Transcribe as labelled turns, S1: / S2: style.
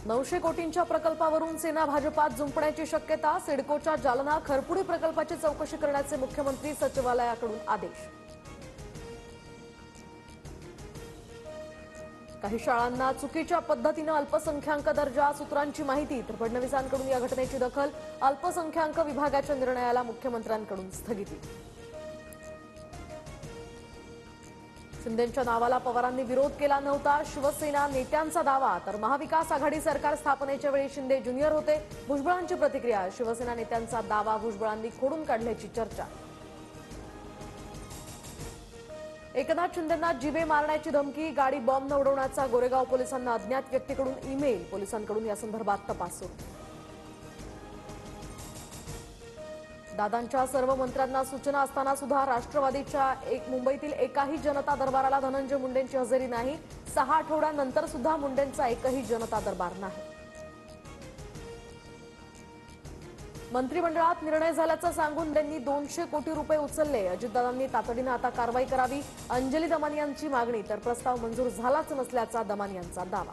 S1: 900 कोटींच्या प्रकल्पावरून सेना भाजपात जुंपण्याची शक्यता। सिडकोच्या जालना खरपुडी प्रकल्पाची चौकशी करण्याचे मुख्यमंत्री सचिवालयाकडून आदेश। काही शाळांना चुकीच्या पद्धतीने अल्पसंख्याक दर्जा, सूत्रांची माहिती तर फडणवीसांकडून या घटनेची दखल। अल्पसंख्याक विभागाच्या निर्णयाला मुख्यमंत्र्यांकडून स्थगिती। शिंदेंच्या नावाला पवारांनी विरोध केला नव्हता, शिवसेना नेत्यांचा दावा। तर महाविकास आघाडी सरकार स्थापनेच्या वेळी शिंदे ज्युनियर होते, भुजबळांची प्रतिक्रिया। शिवसेना नेत्यांचा दावा भुजबळांनी खोडून काढल्याची चर्चा। एकनाथ शिंदेंना जीवे मारण्याची धमकी, गाडी बॉम्बने उडवण्याचा गोरेगाव पोलिसांना अज्ञात व्यक्तीकडून ईमेल। पोलिसांकडून या संदर्भात तपास सुरू। दादांच्या सर्व मंत्र्यांना सूचना असताना सुद्धा राष्ट्रवादीच्या मुंबईतील एकाही जनता दरबाराला धनंजय मुंडेंची हजेरी नाही। 6 आठवड्यांनंतर सुद्धा मुंडेंचा एकही जनता दरबार नाही। मंत्रिमंडळात निर्णय झाल्याचं सांगून त्यांनी 200 कोटी रुपये उचलले। अजितदादांनी तातडीने आता कारवाई करावी, अंजली दमानियांची मागणी। तर प्रस्ताव मंजूर झालाच नसल्याचा दमानियांचा दावा।